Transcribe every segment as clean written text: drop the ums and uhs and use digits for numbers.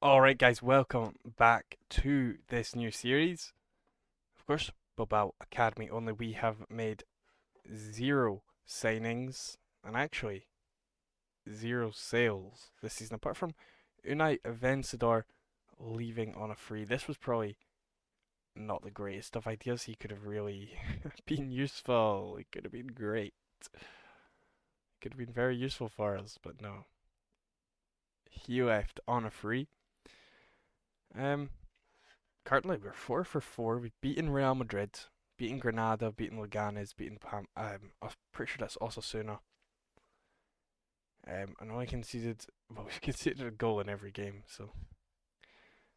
Alright, guys, welcome back to this new series. Of course, Bilbao Academy, only we have made zero signings and actually zero sales this season, apart from Unai Vencedor leaving on a free. This was probably not the greatest of ideas. He could have really been useful. He could have been great. Could have been very useful for us, but no. He left on a free. Um, Currently, we're 4 for 4. We've beaten Real Madrid, beaten Granada, beaten Leganes, beaten I'm pretty sure that's Osasuna. And only conceded, well, we've conceded a goal in every game, so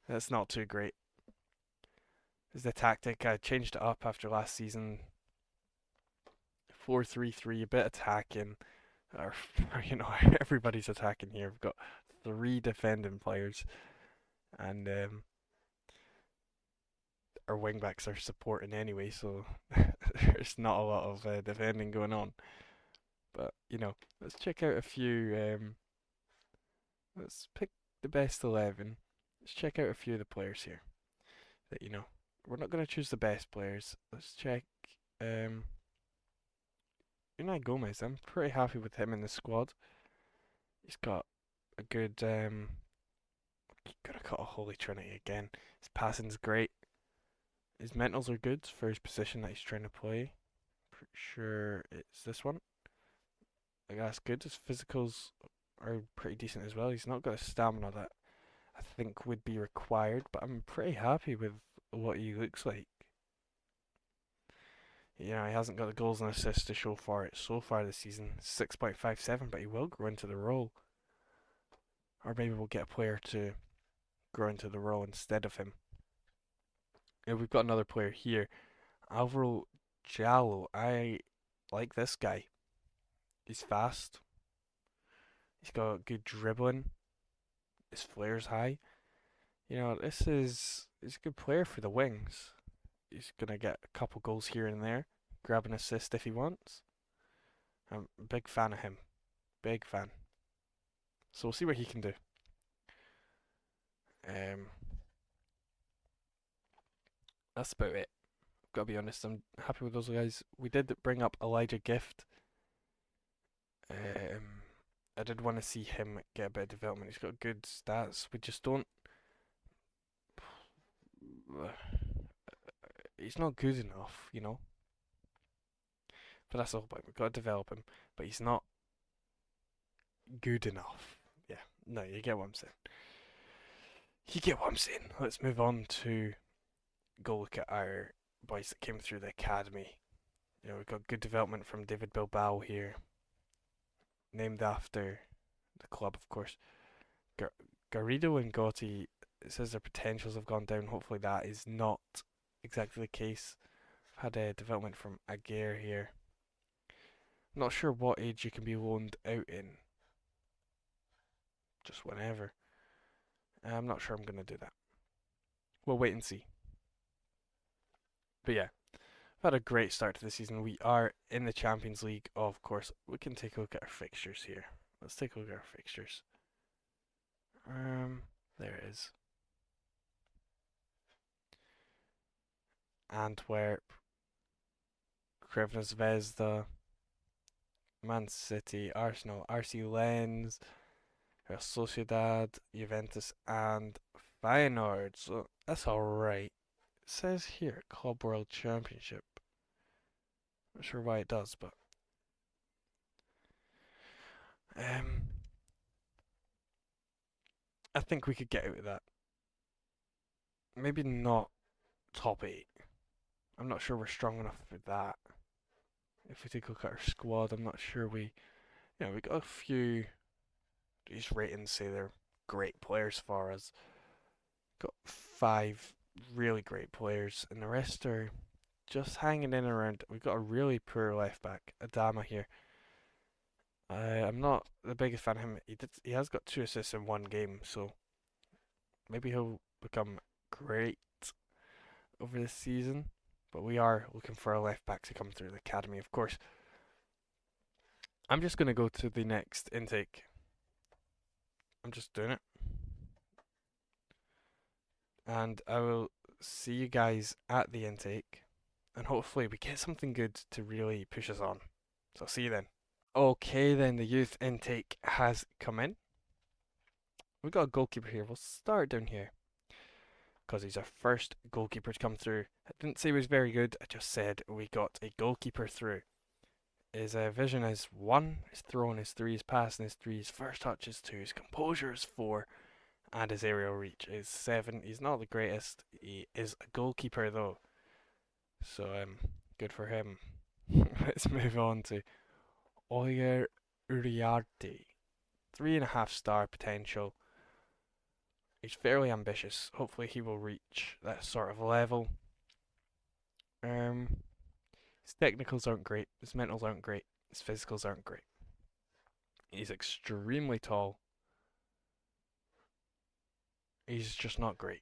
that's not too great. Is the tactic? I changed it up after last season. 4-3-3, a bit attacking, or everybody's attacking here. We've got three defending players, and our wing backs are supporting anyway, so there's not a lot of defending going on. But let's check out a few. Let's pick the best 11. Let's check out a few of the players here. That we're not going to choose the best players. Let's check. Um, Unai Gomez. I'm pretty happy with him in the squad. He's got a good. Gotta cut a holy trinity again. His passing's great. His mentals are good for his position that he's trying to play. Pretty sure it's this one. Like that's good. His physicals are pretty decent as well. He's not got a stamina that I think would be required, but I'm pretty happy with what he looks like. He hasn't got the goals and assists to show for it so far this season. 6.57, but he will grow into the role. Or maybe we'll get a player to grow into the role instead of him. We've got another player here. Alvaro Giallo. I like this guy. He's fast. He's got good dribbling. His flair's high. He's a good player for the wings. He's gonna get a couple goals here and there, grab an assist if he wants. I'm a big fan of him, big fan. So we'll see what he can do. Um, that's about it. Gotta be honest, I'm happy with those guys. We did bring up Elijah Gift. Um, I did want to see him get a bit of development. He's got good stats. We just don't. He's not good enough. But that's the whole point. We've got to develop him, but he's not good enough. Yeah, no, you get what I'm saying. You get what I'm saying. Let's move on to go look at our boys that came through the academy. We've got good development from David Bilbao here, named after the club, of course. Gar- Garrido and Gotti, it says their potentials have gone down. Hopefully that is not exactly the case. I've had a development from Aguirre here. Not sure what age you can be loaned out in. Just whenever. I'm not sure I'm going to do that. We'll wait and see. But yeah, we've had a great start to the season. We are in the Champions League, of course. We can take a look at our fixtures here. Let's take a look at our fixtures. There it is. Antwerp, Crvena Zvezda, Man City, Arsenal, RC Lens, Real Sociedad, Juventus, and Feyenoord. So that's alright. It says here Club World Championship. Not sure why it does, but um, I think we could get out of that. Maybe not top 8. I'm not sure we're strong enough for that. If we take a look at our squad, I'm not sure we got a few. These ratings say they're great players for us. Got 5 really great players, and the rest are just hanging in around. We've got a really poor left back, Adama here. I'm not the biggest fan of him. He has got 2 assists in 1 game, so maybe he'll become great over this season. But we are looking for a left back to come through the academy, of course. I'm just going to go to the next intake. I'm just doing it. and I will see you guys at the intake, and hopefully we get something good to really push us on. So I'll see you then. Okay, then the youth intake has come in. We've got a goalkeeper here. We'll start down here because he's our first goalkeeper to come through. I didn't say he was very good, I just said we got a goalkeeper through. His vision is 1, his throwing is 3, his passing is 3, his first touch is 2, his composure is 4, and his aerial reach is 7. He's not the greatest. He is a goalkeeper though, so good for him. Let's move on to Oyer Uriarte. 3.5 star potential. He's fairly ambitious. Hopefully he will reach that sort of level. His technicals aren't great. His mentals aren't great. His physicals aren't great. He's extremely tall. He's just not great.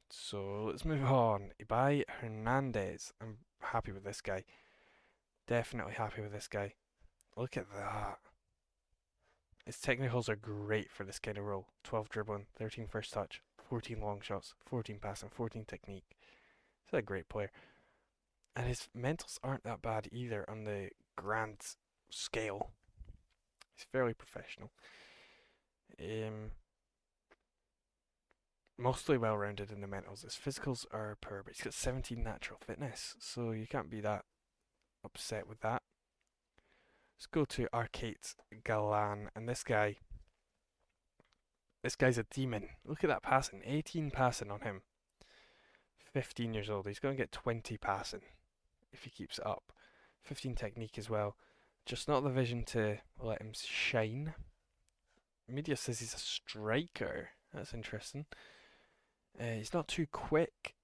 So let's move on. Ibai Hernandez. I'm happy with this guy. Definitely happy with this guy. Look at that. His technicals are great for this kind of role. 12 dribbling, 13 first touch, 14 long shots, 14 passing, 14 technique. He's a great player. And his mentals aren't that bad either on the grand scale. He's fairly professional. Mostly well rounded in the mentals. His physicals are poor, but he's got 17 natural fitness, so you can't be that upset with that. Let's go to Arcade Galan, and this guy's a demon. Look at that passing. 18 passing on him. 15 years old. He's going to get 20 passing if he keeps it up. 15 technique as well. Just not the vision to let him shine. Media says he's a striker. That's interesting. He's not too quick.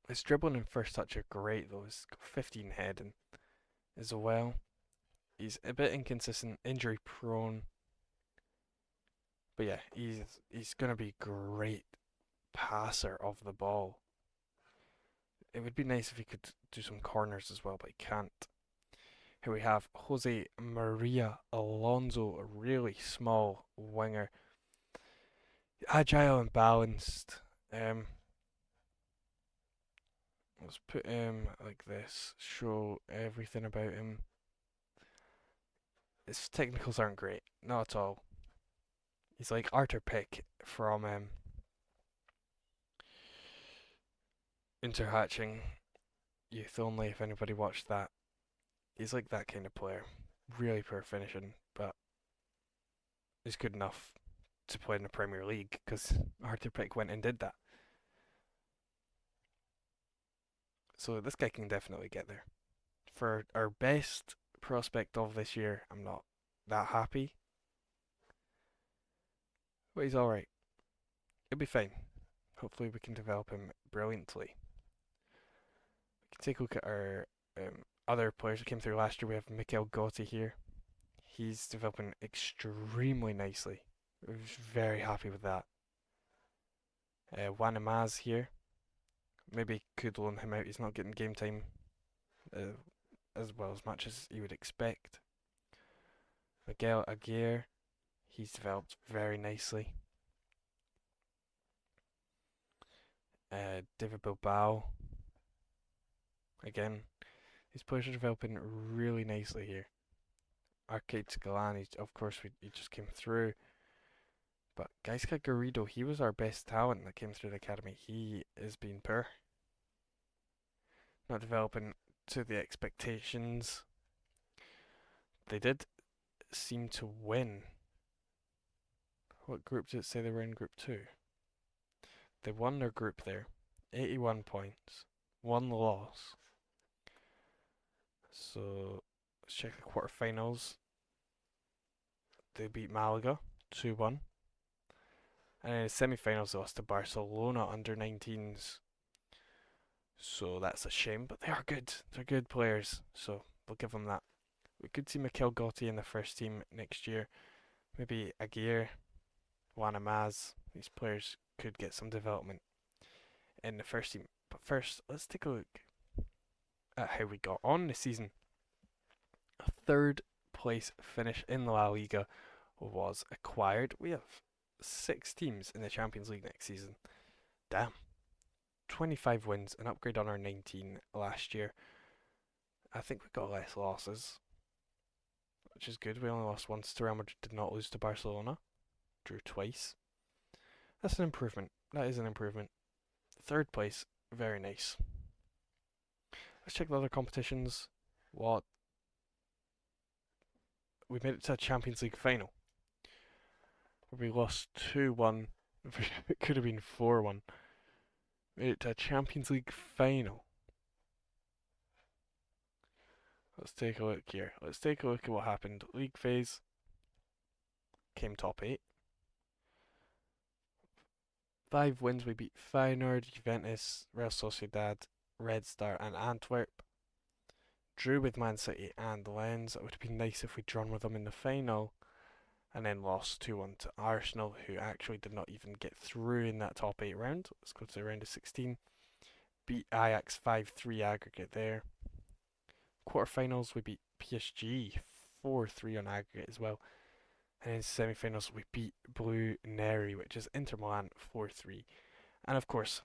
His dribbling and first touch are great though. He's got 15 heading as well. He's a bit inconsistent, injury prone. But yeah, he's gonna be great passer of the ball. It would be nice if he could do some corners as well, but he can't. Here we have Jose Maria Alonso, a really small winger. Agile and balanced. Let's put him like this, show everything about him. His technicals aren't great, not at all. He's like Arthur Pick from Interhatching Youth Only, if anybody watched that. He's like that kind of player. Really poor finishing, but he's good enough to play in the Premier League because Arthur Pick went and did that. So this guy can definitely get there. For our best prospect of this year, I'm not that happy, but he's alright. He'll be fine. Hopefully we can develop him brilliantly. We can take a look at our other players who came through last year. We have Mikel Gotti here. He's developing extremely nicely. We're very happy with that. Wanamaz here. Maybe could loan him out. He's not getting game time as well as much as you would expect. Miguel Aguirre. He's developed very nicely. David Bilbao. Again, these players are developing really nicely here. Arcade Galani, of course, he just came through. But Gaisca Garrido, he was our best talent that came through the academy. He is being poor. Not developing to the expectations. They did seem to win. What group did it say they were in? Group 2. They won their group there. 81 points. 1 loss. So let's check the quarterfinals. They beat Malaga 2-1. And in the semi-finals they lost to Barcelona under 19s. So that's a shame, but they are good. They're good players, so we'll give them that. We could see Mikel Gotti in the first team next year. Maybe Aguirre, Wanamaz. These players could get some development in the first team. But first, let's take a look at how we got on this season. A third place finish in the La Liga was acquired. We have 6 teams in the Champions League next season. damn. 25 wins, an upgrade on our 19 last year. I think we got less losses, which is good. We only lost once to Real Madrid, did not lose to Barcelona. Drew twice. That's an improvement. That is an improvement. Third place, very nice. Let's check the other competitions. What? We made it to a Champions League final. We lost 2-1. It could have been 4-1. Made it to a Champions League final. Let's take a look here. Let's take a look at what happened. League phase. Came top 8. 5 wins. We beat Feyenoord, Juventus, Real Sociedad, Red Star and Antwerp. Drew with Man City and Lens. It would have been nice if we'd drawn with them in the final. And then lost 2-1 to Arsenal, who actually did not even get through in that top 8 round. Let's go to the round of 16. Beat Ajax 5-3 aggregate there. Quarterfinals, we beat PSG 4-3 on aggregate as well. And in semi-finals, we beat Blue Neri, which is Inter Milan 4-3. And of course,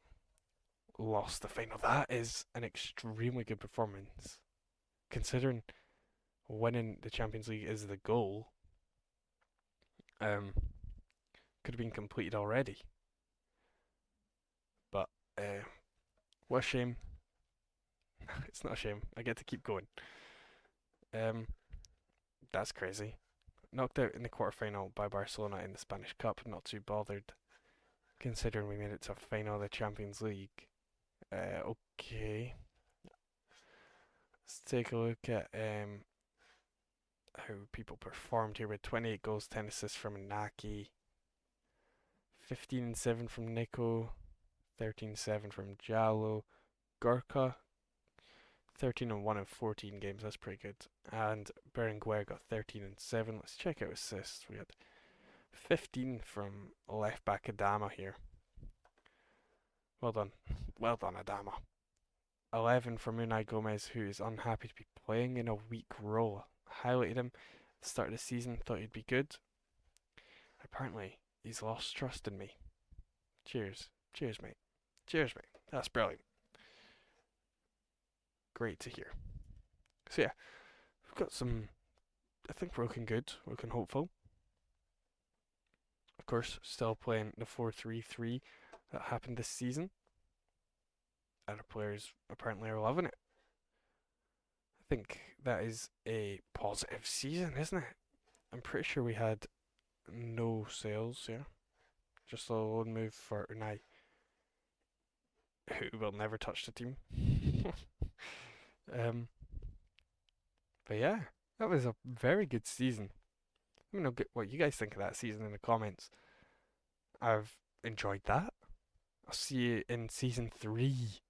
lost the final. That is an extremely good performance, considering winning the Champions League is the goal. Could have been completed already. But what a shame. It's not a shame. I get to keep going. That's crazy. Knocked out in the quarterfinal by Barcelona in the Spanish Cup. Not too bothered, considering we made it to a final of the Champions League. Okay. Let's take a look at how people performed here with 28 goals, 10 assists from Naki, 15-7 from Nico, 13-7 from Jallo, Gorka, 13-1 in 14 games, that's pretty good. And Berenguer got 13-7. Let's check out assists. We had 15 from left back Adama here. Well done. Well done, Adama. 11 from Unai Gomez, who is unhappy to be playing in a weak role. Highlighted him at the start of the season, thought he'd be good. Apparently, he's lost trust in me. Cheers. Cheers, mate. Cheers, mate. That's brilliant. Great to hear. So yeah, we've got some, I think we're looking good, we're looking hopeful. Of course, still playing the 4-3-3 that happened this season. And our players apparently are loving it. I think that is a positive season, isn't it? I'm pretty sure we had no sales here. Just a loan move for Unai, who will never touch the team. But yeah, that was a very good season. Let me know what you guys think of that season in the comments. I've enjoyed that. I'll see you in season 3.